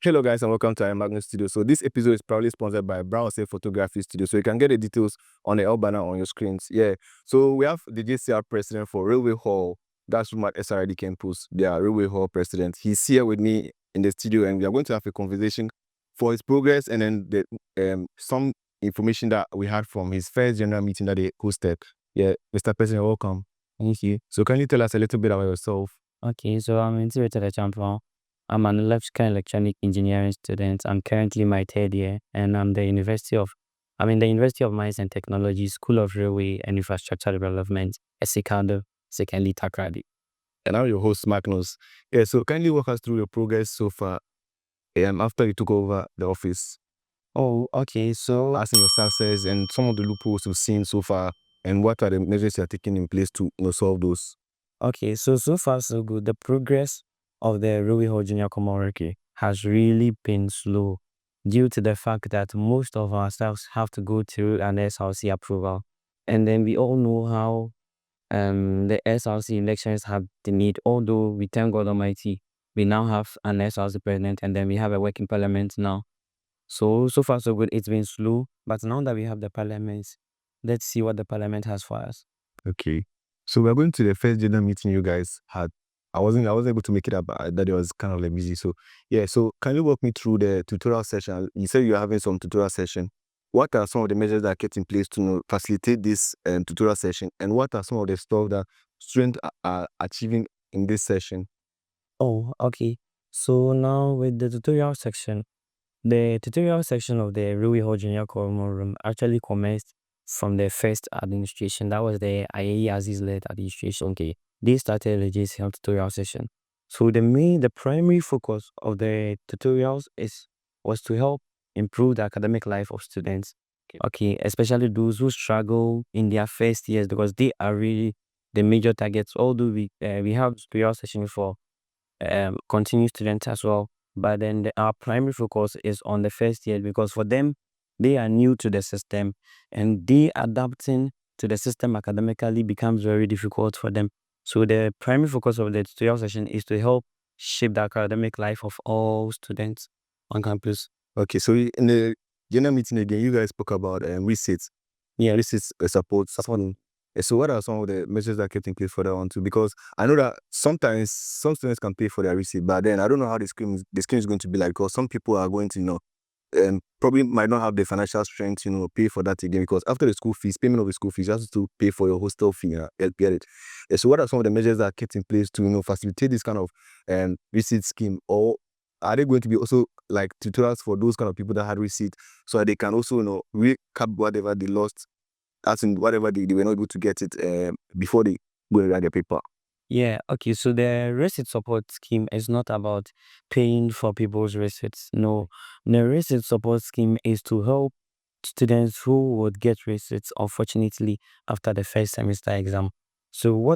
Hello guys and welcome to our Magnet Studio. So this episode is proudly sponsored by Brown Safe Photography Studio. So you can get the details on the L banner on your screens. Yeah. So we have the JCR president for Railway Hall. That's from at SRID campus. They are Railway Hall president. He's here with me in the studio and we are going to have a conversation for his progress and then some information that we had from his first general meeting that they hosted. Yeah, Mr. President, welcome. Thank you. So can you tell us a little bit about yourself? Okay, so I'm integrated champion. I'm an electrical and electronic engineering student. I'm currently my third year, and I'm in the University of Mines and Technology, School of Railway and Infrastructure Development, Esikado, secondly Takrady. And I'm your host, Magnus. Yeah, so kindly walk us through your progress so far after you took over the office. Oh, okay, so As in your success and some of the loopholes you've seen so far, and what are the measures you're taking in place to solve those? okay, so far so good. The progress of the Railway Hall Junior Commonwealth has really been slow due to the fact that most of our staffs have to go through an SRC approval. And then we all know how the SRC elections have the need, although we thank God Almighty, we now have an SRC president and then we have a working parliament now. So far so good. It's been slow, but now that we have the parliament, let's see what the parliament has for us. Okay. So we're going to the first general meeting you guys had. I wasn't able to make it up, that it was kind of like busy. So yeah, so can you walk me through the tutorial session? You said you're having some tutorial session. What are some of the measures that are kept in place to facilitate this tutorial session? And what are some of the stuff that students are achieving in this session? Oh, okay. So now with the tutorial section of the Railway Hall Junior Common Room actually commenced from the first administration. That was the IAE Aziz-led administration. Okay, they started the JCL tutorial session. So the primary focus of the tutorials was to help improve the academic life of students. Okay, especially those who struggle in their first years because they are really the major targets. Although we have tutorial sessions for continuing students as well, but then our primary focus is on the first year because for them they are new to the system and they adapting to the system academically becomes very difficult for them. So the primary focus of the tutorial session is to help shape the academic life of all students on campus. Okay, so in the general meeting again, you guys spoke about receipts. Yeah, Receipts support. So what are some of the measures that are kept in place for that one too? Because I know that sometimes some students can pay for their receipt, but then I don't know how the scheme is going to be like, because some people are going to, probably might not have the financial strength, pay for that again, because after the school fees, payment of the school fees, you have to pay for your hostel fee, get it. So what are some of the measures that are kept in place to, facilitate this kind of receipt scheme? Or are they going to be also like tutorials for those kind of people that had receipt so that they can also, recap whatever they lost, as in whatever they were not able to get it before they go and write their paper? yeah, okay. So the receipt support scheme is not about paying for people's receipts. No, the receipt support scheme is to help students who would get receipts, unfortunately, after the first semester exam. So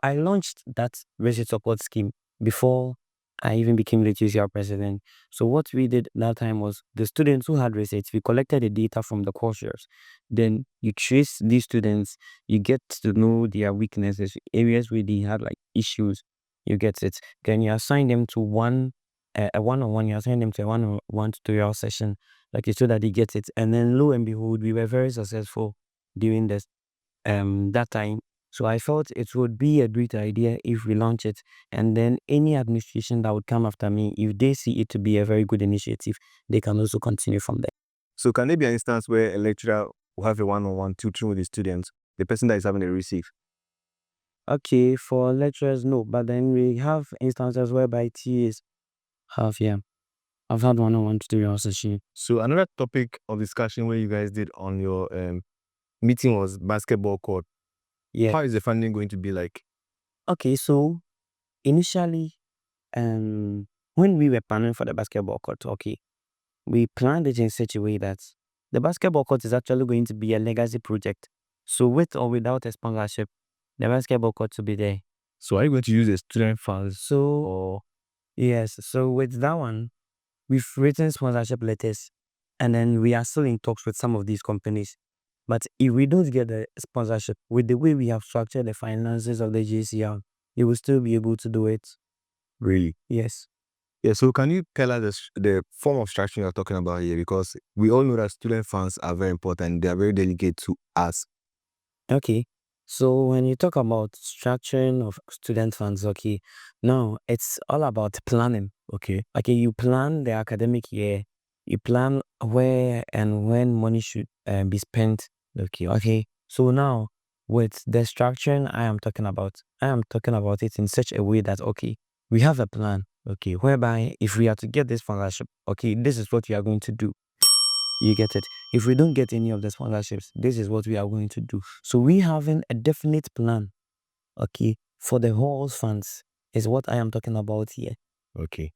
I launched that receipt support scheme before I even became the GCR president. So what we did that time was the students who had receipts, we collected the data from the courses. Then you trace these students, you get to know their weaknesses, areas where they have like issues, you get it. Then you assign them to a one-on-one, you assign them to a one-on-one tutorial session, like so that they get it. And then lo and behold, we were very successful during this that time. So I felt it would be a great idea if we launch it, and then any administration that would come after me, if they see it to be a very good initiative, they can also continue from there. So can there be an instance where a lecturer will have a one-on-one tutoring with the students, the person that is having a receipt? Okay, for lecturers, no, but then we have instances whereby TAs have, yeah. I've had one-on-one tutorial session. So another topic of discussion where you guys did on your meeting was basketball court. Yeah. How is the funding going to be like? Okay, so initially, when we were planning for the basketball court, okay, we planned it in such a way that the basketball court is actually going to be a legacy project. So with or without a sponsorship, the basketball court will be there. So are you going to use the student funds? So Or yes, so with that one, we've written sponsorship letters, and then we are still in talks with some of these companies. But if we don't get the sponsorship, with the way we have structured the finances of the JCR, you will still be able to do it. Really? Yes. Yeah, so can you tell us the form of structure you're talking about here? Because we all know that student funds are very important. They are very delicate to us. Okay. So when you talk about structuring of student funds, okay, now it's all about planning. Okay. Okay, you plan the academic year, you plan where and when money should be spent. Okay. So now with the structuring I am talking about it in such a way that okay, we have a plan. Okay, whereby if we are to get this scholarship, okay, this is what we are going to do. You get it? If we don't get any of the sponsorships, this is what we are going to do. So we having a definite plan, okay, for the whole funds is what I am talking about here. Okay.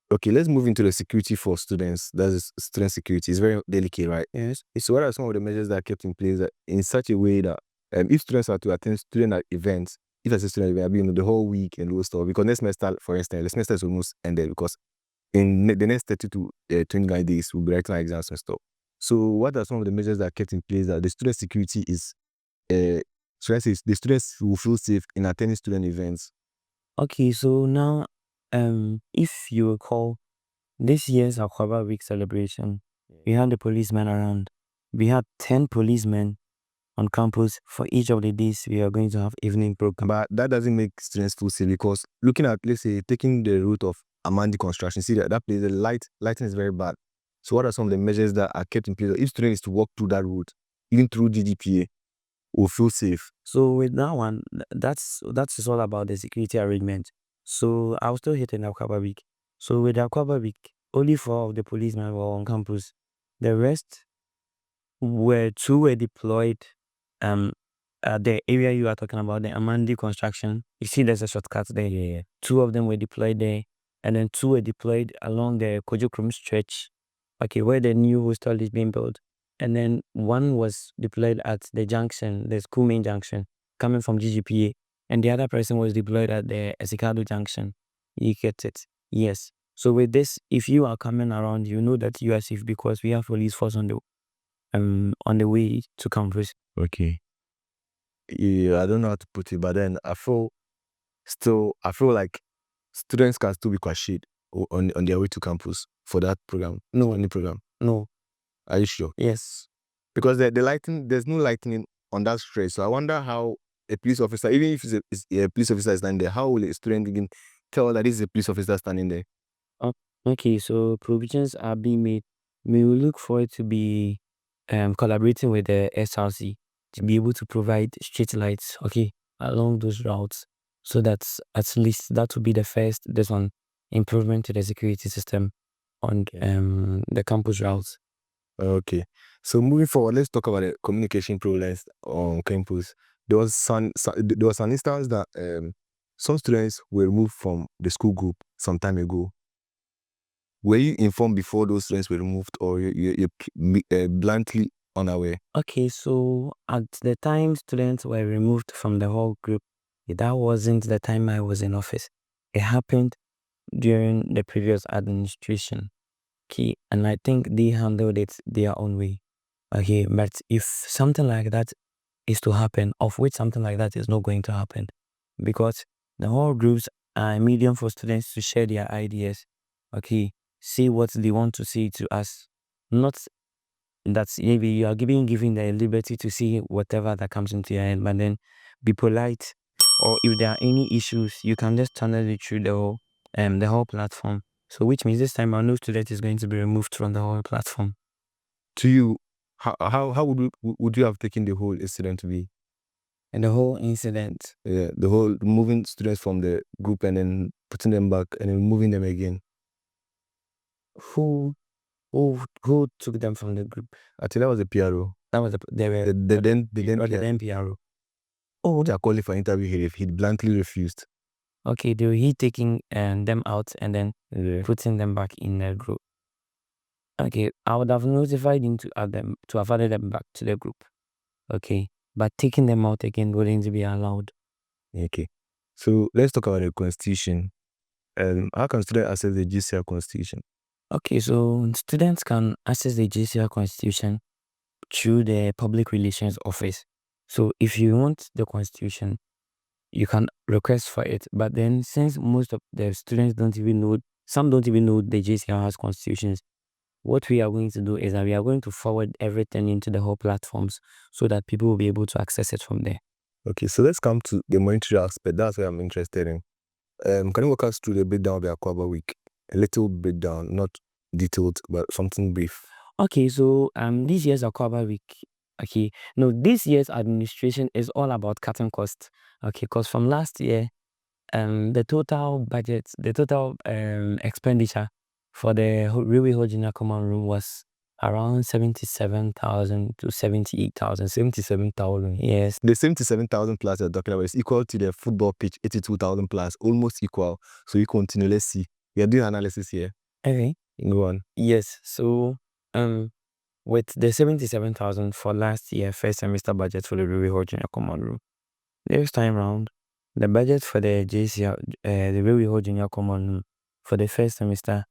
Okay, let's move into the security for students. That is student security. It's very delicate, right? Yes. So what are some of the measures that are kept in place in such a way that if students are to attend student events, if it's a student event, I'll be the whole week and those stuff, because next semester, for instance, the semester is almost ended because in the next 30 to 29 days, we'll be writing our exams and stuff. So what are some of the measures that are kept in place that the student security is, so let's say the students will feel safe in attending student events? Okay, so now if you recall this year's Akwaaba week celebration, we had the policemen around. We had 10 policemen on campus for each of the days we are going to have evening program. But that doesn't make students feel safe, because looking at, let's say, taking the route of Amandi construction, see that place, the lighting is very bad. So what are some of the measures that are kept in place? If student is to walk through that route, even through GDPA, will feel safe. So with that one, that's is all about the security arrangement. So I'll still hit in Akwaaba week. So with Akwaaba week, only 4 of the policemen were on campus. The rest two were deployed the area you are talking about, the Amandi construction. You see there's a shortcut there. Yeah. 2 of them were deployed there, and then 2 were deployed along the Kojokrom stretch, okay, where the new hostel is being built. And then 1 was deployed at the junction, the school main junction, coming from GGPA, and the other person was deployed at the Esikado junction. You get it? Yes. So with this, if you are coming around, you know that you are safe because we have police force on the way to campus. Okay. Yeah, I don't know how to put it, but then I feel like students can still be questioned on their way to campus for that program. No. Any program. No. Are you sure? Yes. Because the lighting, there's no lighting on that stretch. So I wonder how a police officer, even if a police officer is standing there, how will a student begin tell that this is a police officer standing there? Okay, so provisions are being made. We will look for it to be collaborating with the SRC to be able to provide street lights, okay, along those routes. So that's at least that would be the first this one improvement to the security system on the campus routes. Okay. So moving forward, let's talk about the communication problems on campus. There was an instance that some students were removed from the school group some time ago. Were you informed before those students were removed, or you're bluntly unaware? Okay, so at the time students were removed from the whole group, that wasn't the time I was in office. It happened during the previous administration. Okay, and I think they handled it their own way. Okay, but if something like that is to happen, of which something like that is not going to happen, because the whole groups are a medium for students to share their ideas. Okay, see what they want to say to us, not that maybe you are giving the liberty to see whatever that comes into your head, but then be polite, or if there are any issues, you can just channel it through the whole platform. So which means this time our no student is going to be removed from the whole platform. To you, how would you have taken the whole incident to be? And the whole incident, Yeah, the whole moving students from the group and then putting them back and then moving them again. who who took them from the group? I think that was the PRO. That was they were The then the PRO. Oh, they are calling for interview. He bluntly refused. Okay, they were taking them out and then putting them back in the group. Okay, I would have notified him to add them to have added them back to the group. Okay, but taking them out again wouldn't be allowed. Okay, so let's talk about the constitution. How can students access the GCR constitution? Okay, so students can access the JCR constitution through the public relations office. So if you want the constitution, you can request for it. But then since most of the students don't even know, some don't even know the JCR has constitutions, what we are going to do is that we are going to forward everything into the whole platforms so that people will be able to access it from there. Okay, so let's come to the monetary aspect. That's what I'm interested in. Can you walk us through the breakdown of the Akwaaba week? A little breakdown, not detailed, but something brief. Okay, so this year's Akwaaba week. Okay, no, this year's administration is all about cutting costs. Okay, because from last year, the total budget, the total expenditure for the Railway Hall Junior Common Room was around 77,000 to 78,000. 77,000. Yes. The 77,000 plus you're talking about is equal to the football pitch, 82,000 plus, almost equal. So you continue. Let's see. We are doing analysis here. Okay. Go on. Yes. So with the 77,000 for last year first semester budget for the Railway Hall Junior Common Room, this time round, the budget for the JCR, the Railway Hall Junior Common Room for the first semester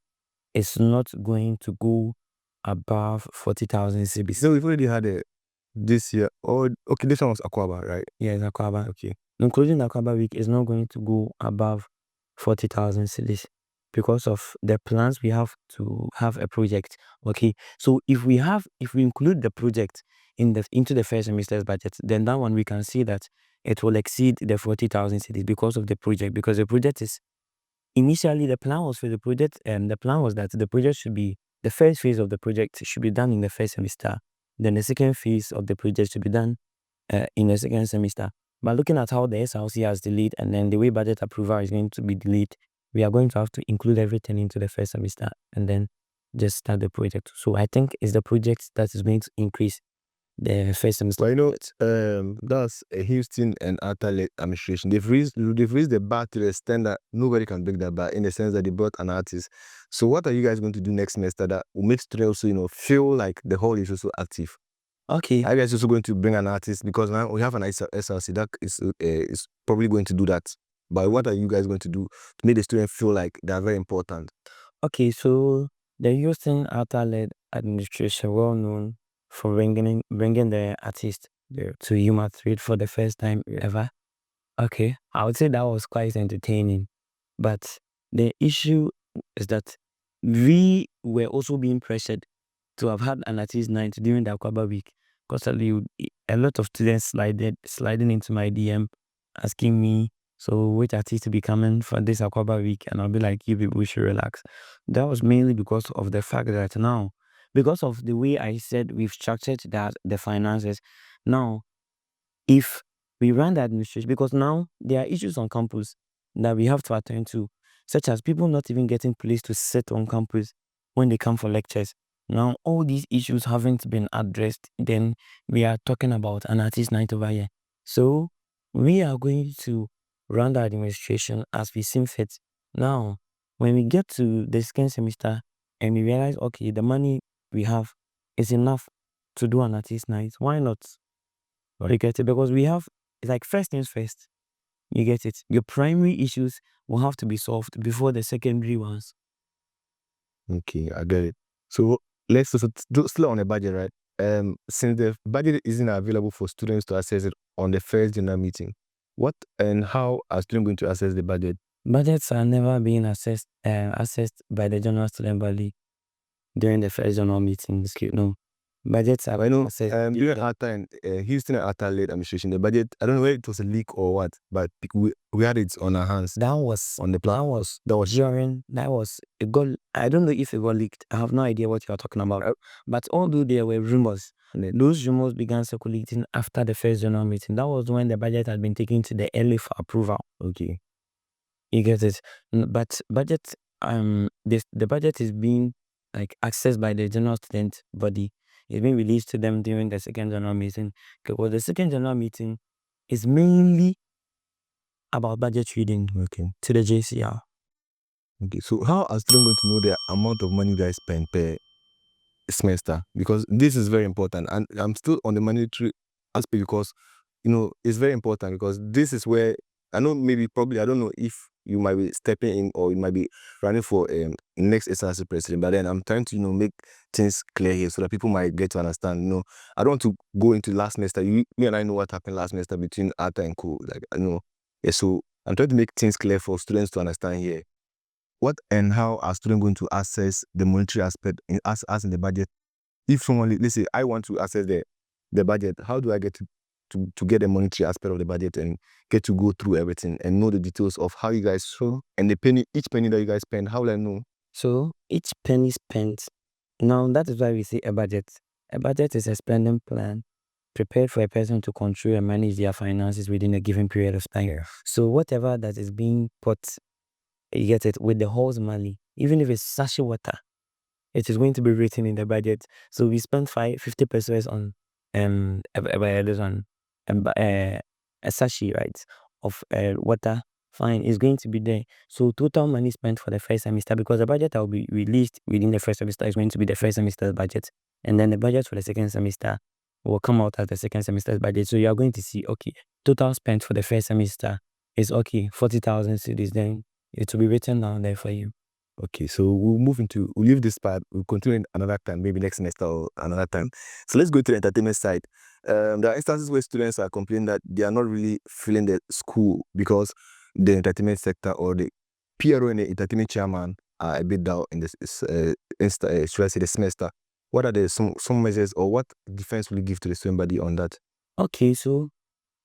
is not going to go above 40,000 CBC. So we've already had it this year. Oh, okay, this one was Akwaaba, right? Yes, Akwaaba. Okay. Including the Akwaaba week is not going to go above 40,000 cedis because of the plans we have to have a project. Okay, so if we include the project into the first semester's budget, then that one we can see that it will exceed the 40,000 cedis because of the project. Because the project is initially the plan was for the project, and the plan was that the project should be the first phase of the project should be done in the first semester. Then the second phase of the project should be done in the second semester. But looking at how the SRC has delayed and then the way budget approval is going to be delayed, we are going to have to include everything into the first semester and then just start the project. So I think it's the project that is going to increase the first semester. But you know, that's a Houston and Atlanta administration. They've raised the bar to the extent that nobody can break that bar, in the sense that they brought an artist. So what are you guys going to do next semester that will make students also, feel like the hall is also active? Okay. Are you guys also going to bring an artist? Because now we have an SRC that is probably going to do that. But what are you guys going to do to make the students feel like they are very important? Okay, so the Houston Outer-led administration, well known for bringing the artist to Yuma Street for the first time ever. Okay, I would say that was quite entertaining. But the issue is that we were also being pressured to have had an artist night during the Akwaaba week. Because a lot of students sliding into my DM asking me, so which artist to be coming for this Akwaaba week? And I'll be like, you people should relax. That was mainly because of the fact that now, because of the way I said we've structured the finances, now if we run the administration, because now there are issues on campus that we have to attend to, such as people not even getting place to sit on campus when they come for lectures. Now all these issues haven't been addressed, then we are talking about an artist night over here. So we are going to run the administration as we seem fit. Now when we get to the second semester and we realize, okay, the money we have is enough to do an artist night, why not? You get it? Because we have, it's like first things first. You get it? Your primary issues will have to be solved before the secondary ones. Okay, I get it. So let's also still on the budget, right? Since the budget isn't available for students to access it on the first general meeting, what and how are students going to access the budget? Budgets are never being assessed by the general student body during the first general meetings. No. Budgets are I know assessed during our time, Houston and Atta led administration, the budget, I don't know whether it was a leak or what, but we had it on our hands. That was on the plan. that was it got, I don't know if it got leaked. I have no idea what you are talking about. But although there were rumors, those rumors began circulating after the first general meeting. That was when the budget had been taken to the LA for approval. Okay. You get it? But budget, the budget is being like accessed by the general student body. It's being released to them during the second general meeting. Because the second general meeting is mainly about budget reading to the JCR. Okay, so how are students going to know the amount of money you guys spend per semester? Because this is very important, and I'm still on the monetary aspect because it's very important, because this is where I know, maybe probably, I don't know if you might be stepping in or you might be running for next SRC president. But then I'm trying to make things clear here so that people might get to understand. I don't want to go into last semester. Me and I know what happened last semester between Arthur and Co. Like yeah. So I'm trying to make things clear for students to understand here. What and how are students going to access the monetary aspect as in the budget? If someone, let's say I want to access the budget, how do I get to get the monetary aspect of the budget and get to go through everything and know the details of how you guys show and each penny that you guys spend, how will I know? So each penny spent. Now that is why we say a budget. A budget is a spending plan prepared for a person to control and manage their finances within a given period of time. Yeah. So whatever that is being put, you get it, with the whole money, even if it's sachet water, it is going to be written in the budget. So we spent 50 pesos on this one, a sachet, right, of water. Fine, it's going to be there. So total money spent for the first semester, because the budget that will be released within the first semester is going to be the first semester's budget, and then the budget for the second semester will come out as the second semester's budget. So you are going to see, okay, total spent for the first semester is 40,000 cedis. Then it will be written down there for you. Okay, so we'll leave this part, we'll continue another time, maybe next semester or another time. So let's go to the entertainment side. There are instances where students are complaining that they are not really feeling the school because the entertainment sector or the PRO and the entertainment chairman are a bit down in this, should I say, the semester. What are some measures or what defense will you give to the student body on that? Okay, so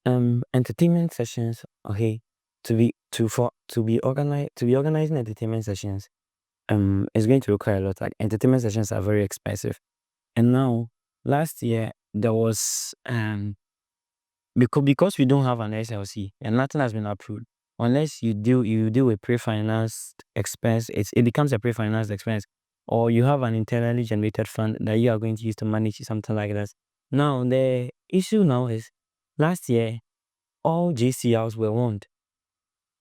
entertainment sessions, okay, to be organizing entertainment sessions, it's going to require a lot. Like, entertainment sessions are very expensive. And now, last year there was because we don't have an SLC and nothing has been approved. Unless you deal with pre-financed expense, it becomes a pre-financed expense, or you have an internally generated fund that you are going to use to manage something like that. Now the issue now is, last year all JCLs were warned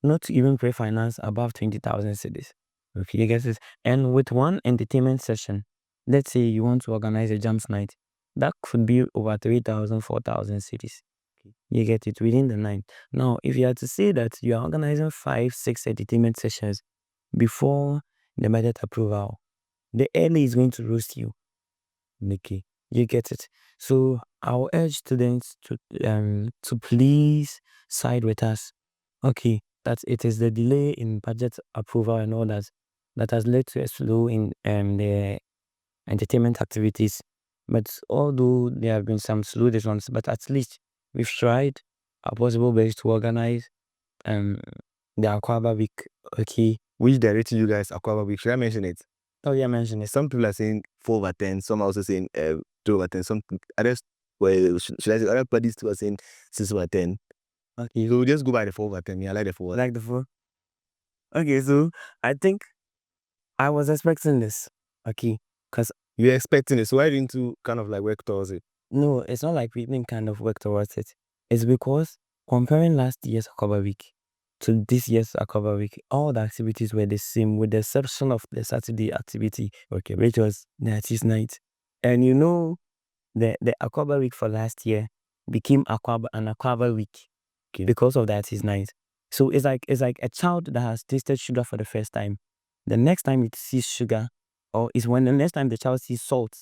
not to even pre-finance above 20,000 cedis. Okay, you get it? And with one entertainment session, let's say you want to organize a jams night, that could be over 3,000, 4,000 cedis. You get it, within the night. Now, if you had to say that you are organizing 5, 6 entertainment sessions before the budget approval, the early is going to roast you. Okay, you get it. So I'll urge students to please side with us. Okay, that it is the delay in budget approval and all that has led to a slow in the entertainment activities. But although there have been some slow ones, but at least we've tried our possible best to organize the Akwaaba week. Okay. Which directed you guys Akwaaba week? Should I mention it? Oh yeah, mention it. Some people are saying 4/10. Some are also saying 2/10. Some others, well, should I say other parties too are saying 6/10. Okay. So just go by the 4/10. Yeah, I like the 4. Like the 4. Okay, so I think I was expecting this. Okay, because you're expecting it. So why didn't you kind of like work towards it? No, it's not like we didn't kind of work towards it. It's because comparing last year's Akwaaba week to this year's Akwaaba week, all the activities were the same, with the exception of the Saturday activity, okay, which was the artist night. And you know, the Akwaaba week for last year became an Akwaaba week, okay, because of the artist night. So it's like a child that has tasted sugar for the first time. The next time it sees sugar, or is when the next time the child sees salt,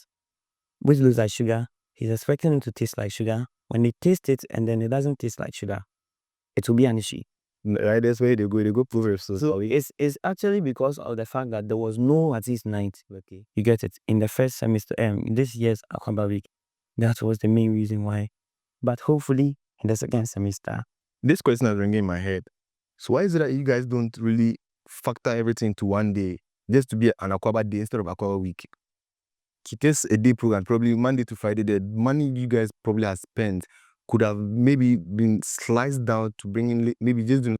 which looks like sugar, he's expecting it to taste like sugar. When they taste it and then it doesn't taste like sugar, it will be an issue. Right, that's where they go Proverbs. So it's actually because of the fact that there was no artist night. Okay, you get it, in the first semester, this year's Akwaaba week. That was the main reason why. But hopefully in the second semester. This question is ringing in my head. So why is it that you guys don't really factor everything to one day, just to be an Akwaaba day instead of Akwaaba week? It is a day program, probably Monday to Friday. The money you guys probably have spent could have maybe been sliced down to bring in, maybe just doing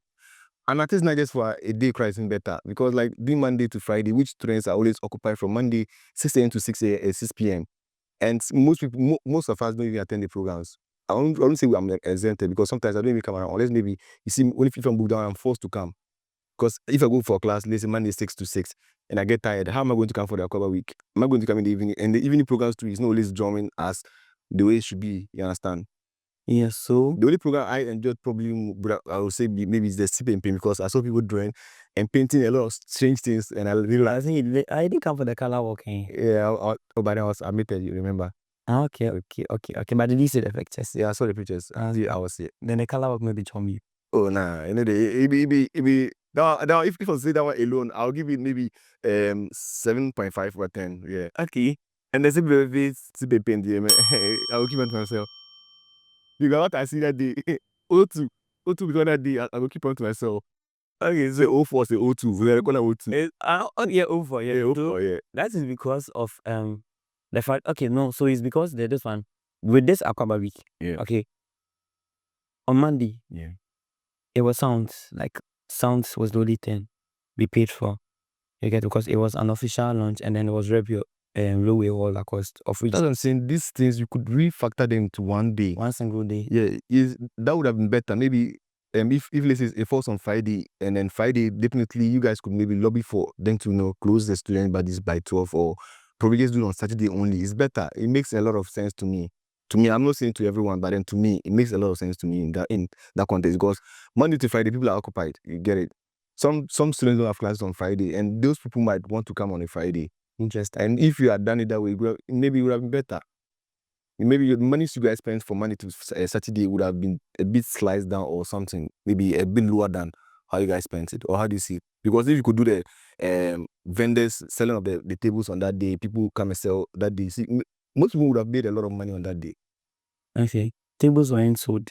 an artist night just for a day pricing better, because like doing Monday to Friday, which students are always occupied from Monday 6 a.m. to 6 p.m. And most people, most of us don't even attend the programs. I don't say I'm exempted, because sometimes I don't even come around, unless maybe you see only if I'm booked down, I'm forced to come. Because if I go for a class, let's say Monday 6 to 6, and I get tired, how am I going to come for the Akwaaba week? Am I going to come in the evening? And the evening programs too is not always drumming as the way it should be, you understand? Yeah, so The only program I enjoyed probably, I would say maybe it's the sip and paint, because I saw people drawing and painting a lot of strange things, and I really I think I didn't come for the color work. yeah. But then I was admitted, you remember? Okay. But did you see the pictures? Yeah, I saw the pictures. Okay. I was here. Then the color work maybe charm you. Oh nah, you know it be now if I say that one alone, I'll give it maybe 7.5 or 10. Yeah. Okay. And the sip paint, yeah, man. I will keep on to myself. Because what I see that day, O2, O2 because that day I will keep on to myself. Okay, Say O4, say O2, we are calling O2. yeah, over, yeah. Yeah, So O4, yeah. that is because of the fact. Okay, no, so it's because this one with this Akwaaba week. Yeah. Okay, on Monday, Yeah. it was sounds was the only thing we paid for. You get, because it was an official launch, and then it was review railway all across, of which That's what I'm saying. These things you could refactor them to one day. one single day. Yeah, that would have been better. Maybe if let's say it falls on Friday, and then Friday definitely you guys could maybe lobby for them to close the student bodies by 12, or probably just do it on Saturday only. It's better. It makes a lot of sense to me. I'm not saying to everyone, but then to me, it makes a lot of sense to me in that context, because Monday to Friday people are occupied. You get it. Some students don't have classes on Friday, and those people might want to come on a Friday. Interesting. And if you had done it that way, maybe it would have been better. Maybe the money you guys spent from Monday to Saturday would have been a bit sliced down or something, maybe a bit lower than how you guys spent it. Or how do you see it? Because if you could do the vendors selling of the tables on that day, people come and sell that day. See, most people would have made a lot of money on that day. Okay, tables weren't sold,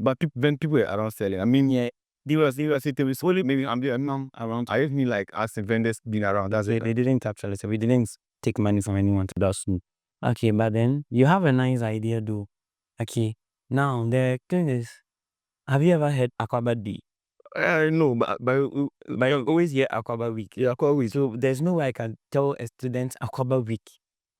but when people were around selling, I mean, yeah, they were saying tables. Maybe I'm around. I just mean like asking vendors being around. That's it. they didn't actually. So we didn't take money from anyone to that soon. Okay, but then you have a nice idea, though. Okay, now the thing is, have you ever heard Akwaaba Day? No, but you always hear Akwaaba Week. Yeah, Akwaaba Week. So there's no way I can tell a student Akwaaba Week.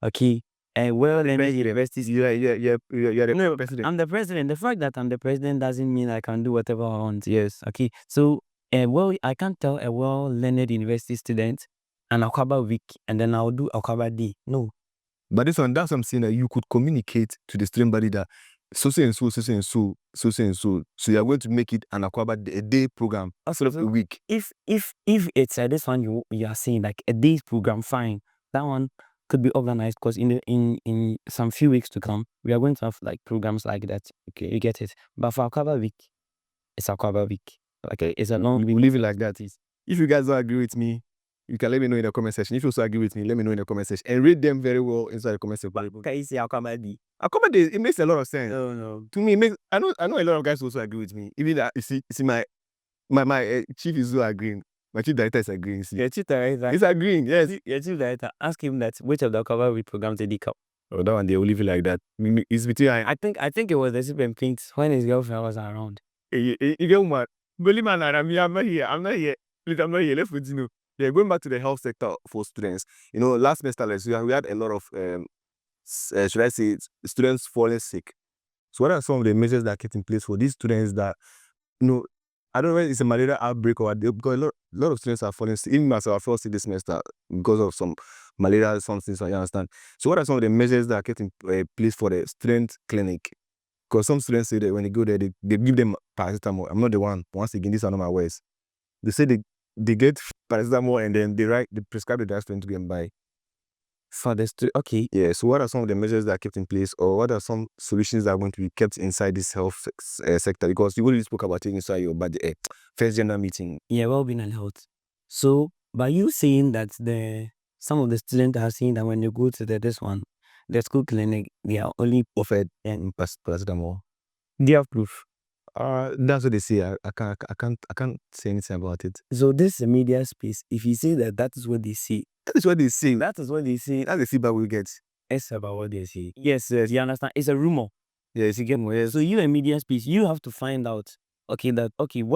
Okay, and well-ended universities. You're the president. I'm the president. The fact that I'm the president doesn't mean I can do whatever I want. Yes. Okay. So, I can't tell a well-learned university student an Akwaaba Week and then I'll do Akwaaba Day. No. But that's what I'm saying, that you could communicate to the student body that so and so. So you're going to make it an Akwaaba a day program instead of a week. If it's this one you are saying like a day's program, fine. That one could be organized, because in some few weeks to come, we are going to have like programs like that. Okay, you get it. But for Akwaaba Week, it's Akwaaba Week. Okay, it's a long week. We leave it like that. If you guys don't agree with me, you can let me know in the comment section. If you also agree with me, let me know in the comment section, and read them very well inside the comment section. Can you say Akwaaba Day? Akwaaba Day, it makes a lot of sense. No. To me, it makes. I know a lot of guys also agree with me. Even that, you see my chief is also agreeing. My chief director is agreeing. See. Your chief director is agreeing. Yes. Your chief director, ask him that which of the Akwaaba Week programs did he come? Oh, that one they will leave it like that. It's between. I think it was the sip and paint when his girlfriend was around. You get one. Believe me, I'm not here. Please, I'm not here. Let's continue. Yeah, going back to the health sector for students. Last semester, we had a lot of should I say, students falling sick. So what are some of the measures that are kept in place for these students that, I don't know whether it's a malaria outbreak or because a lot of students are falling sick. Even myself, I fell sick this semester because of some malaria, something, so you understand. So what are some of the measures that are kept in place for the student clinic? Because some students say that when they go there, they give them paracetamol. I'm not the one. Once again, these are not my words. They say they get paracetamol and then they prescribe the drugs for them to go and buy. For the okay. Yeah, so what are some of the measures that are kept in place, or what are some solutions that are going to be kept inside this health sector? Because you already spoke about it inside your budget, first gender meeting. Yeah, well-being and health. So, by you saying that some of the students are saying that when you go to the school clinic, they are only offered paracetamol. Do you have proof? That's what they say. I can't say anything about it. So this is a media space. If you say that is what they say. That is what they say. That is what they say. That's the feedback we get. It's about what they say. Yes, you understand? It's a rumor. Yes, you get more. Yes. So you a media space, you have to find out, what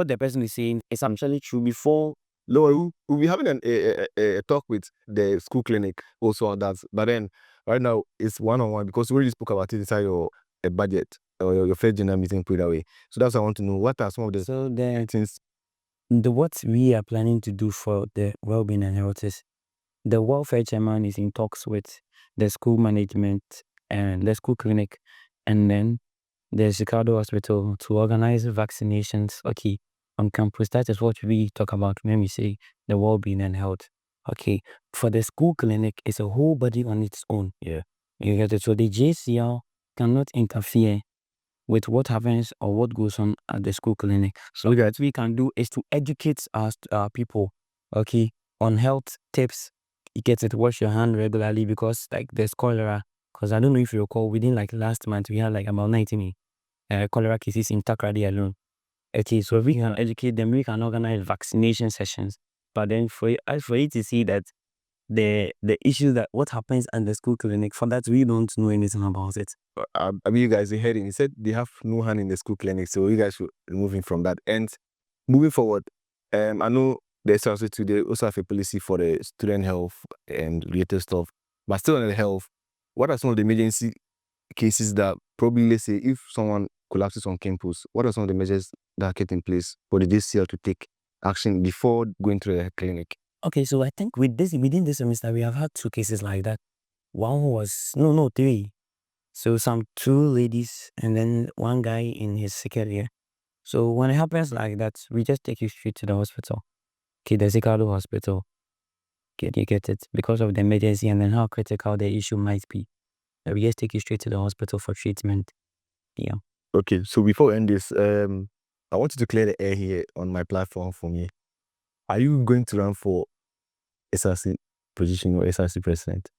the person is saying is actually true before. No, we'll be having a talk with the school clinic also on that. But then right now it's one-on-one, because we already spoke about it inside your budget or your first gender meeting, put it that way. So that's what I want to know. What are some of the things? What we are planning to do for the well-being and health is, the welfare chairman is in talks with the school management and the school clinic, and then there's Chicago Hospital to organize vaccinations. Okay, on campus, that is what we talk about when we say the well-being and health. Okay, for the school clinic, it's a whole body on its own. Yeah. You get it? So the JCL cannot interfere with what happens or what goes on at the school clinic. So what we can do is to educate our people, okay, on health tips. You get it? Wash your hand regularly because like there's cholera. Because I don't know if you recall, within like last month we had like about 90 cholera cases in Takrady alone. Okay, so if we can educate them, we can organize vaccination sessions. But then for you to see that the issue that what happens at the school clinic, for that we don't know anything about it. I mean, you guys, you heard him. He said they have no hand in the school clinic, so you guys should remove him from that. And moving forward, I know there's also they also have a policy for the student health and related stuff, but still on the health, what are some of the emergency cases that probably, let's say, if someone collapses on campus, what are some of the measures that are kept in place for the DCL to take action before going to the clinic? Okay, so I think within this semester we have had 2 cases like that. One was 3. So some 2 ladies and then 1 guy in his second year. So when it happens like that, we just take you straight to the hospital. Okay, the Zikado hospital. You get it? Because of the emergency and then how critical the issue might be. We just take you straight to the hospital for treatment. Yeah. Okay, so before we end this, I want you to clear the air here on my platform for me. Are you going to run for SRC position or SRC president?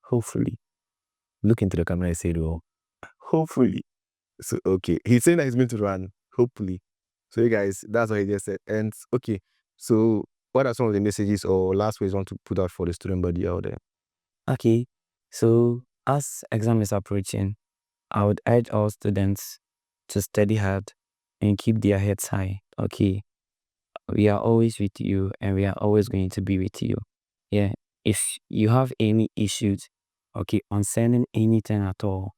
Hopefully. Look into the camera and say, "Oh, hopefully." So okay, he's saying that he's going to run. Hopefully. So you guys, that's what he just said. And okay, so what are some of the messages or last words you want to put out for the student body out there? Okay. So as exam is approaching, I would urge all students to study hard and keep their heads high. Okay. We are always with you and we are always going to be with you. Yeah. If you have any issues, okay, concerning anything at all,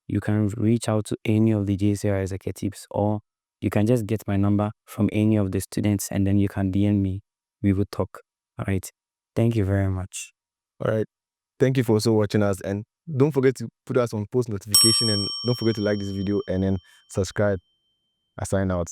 you can reach out to any of the JCR executives or you can just get my number from any of the students and then you can DM me. We will talk. All right. Thank you very much. All right. Thank you for also watching us, and don't forget to put us on post notification, and don't forget to like this video and then subscribe. I sign out.